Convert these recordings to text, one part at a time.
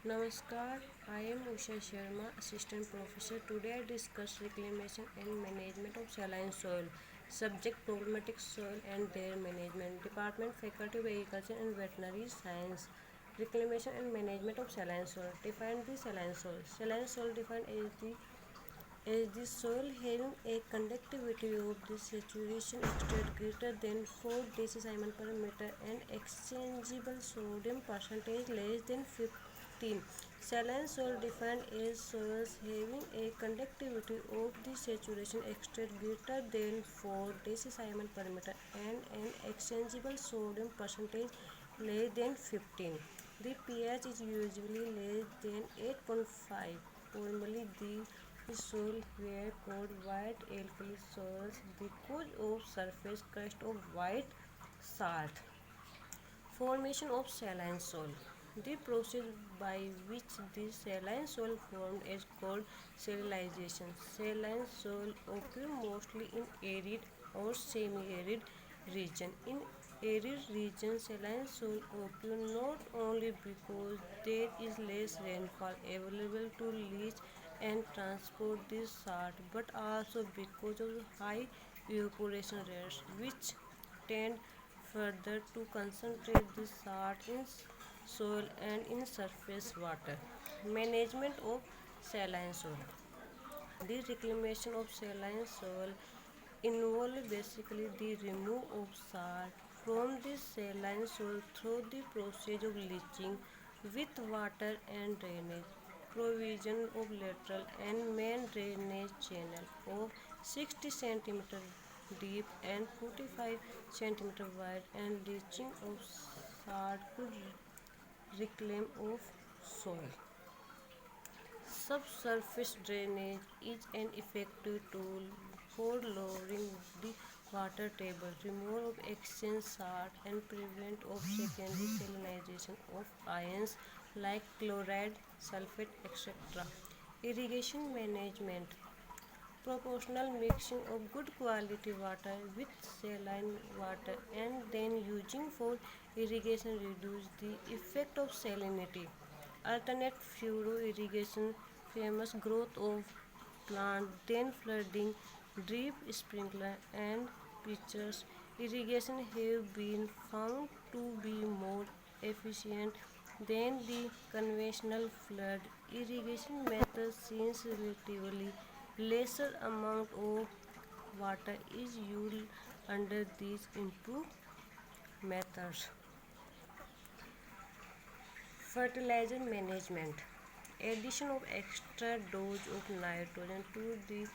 Namaskar, I am Usha Sharma, Assistant Professor. Today I discuss reclamation and management of saline soil. Subject problematic soil and their management. Department Faculty of Agriculture and Veterinary Science. Reclamation and management of saline soil. Define the saline soil. Saline soil defined as the soil having a conductivity of the saturation extent greater than 4 decimol per meter and exchangeable sodium percentage less than 15. Saline soil defined as soils having a conductivity of the saturation extent greater than 4 decimol per meter and an exchangeable sodium percentage less than 15. The pH is usually less than 8.5. Formerly, the soil were called white alkali soils because of surface crust of white salt. Formation of saline soil. The process by which the saline soil formed is called salinization. Saline soil occur mostly in arid or semi-arid region. In arid region, saline soil occur not only because there is less rainfall available to leach and transport the salt, but also because of high evaporation rates, which tend further to concentrate the salt in soil and in surface water. Management of saline soil. The reclamation of saline soil involves basically the removal of salt from the saline soil through the process of leaching with water and drainage. Provision of lateral and main drainage channel of 60 cm deep and 45 cm wide and leaching of salt could reclaim of soil. Subsurface drainage is an effective tool for lowering the water table, removal of excess salt, and prevent of secondary salinization of ions like chloride, sulfate, etc. Irrigation management. Proportional mixing of good quality water with saline water and then using for irrigation reduce the effect of salinity. Alternate furrow irrigation, famous growth of plant, then flooding, drip sprinkler and pitchers irrigation have been found to be more efficient than the conventional flood irrigation method since relatively lesser amount of water is used under these improved methods. Fertilizer management. Addition of extra dose of nitrogen to the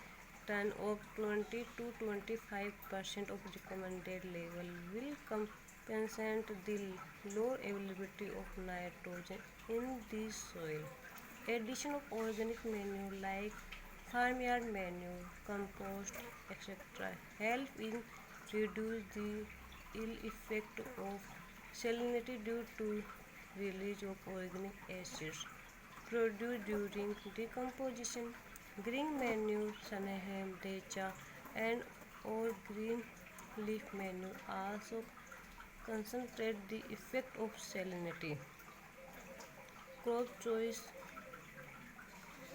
ton of 20 to 25% of recommended level will compensate the low availability of nitrogen in the soil. Addition of organic manure like farmyard manure, compost, etc. help in reduce the ill effect of salinity due to release of organic acids produced during decomposition. Green manure, Sanahem, Decha, and or green leaf manure also concentrate the effect of salinity. Crop choice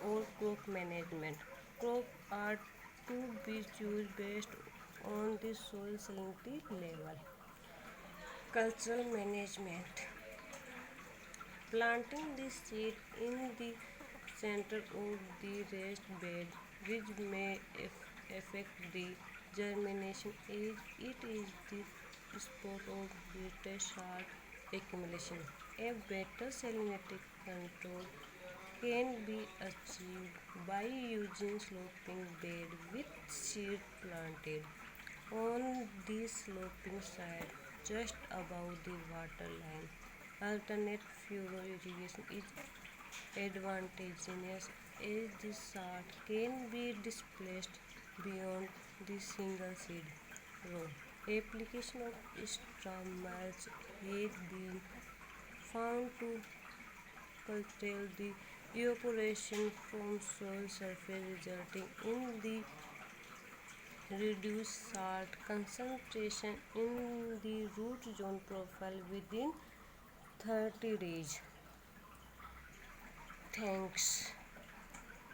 or crop management. Crops are to be chosen based on the soil salinity level. Cultural management. Planting the seed in the center of the raised bed, which may affect the germination as it is the spot of greatest salt accumulation. A better salinity control can be achieved by using sloping bed with seed planted on the sloping side just above the water line. Alternate furrow irrigation is advantageous as the salt can be displaced beyond the single seed row. Application of straw mulch has been found to curtail the evaporation from soil surface resulting in the reduced salt concentration in the root zone profile within 30 days. Thanks.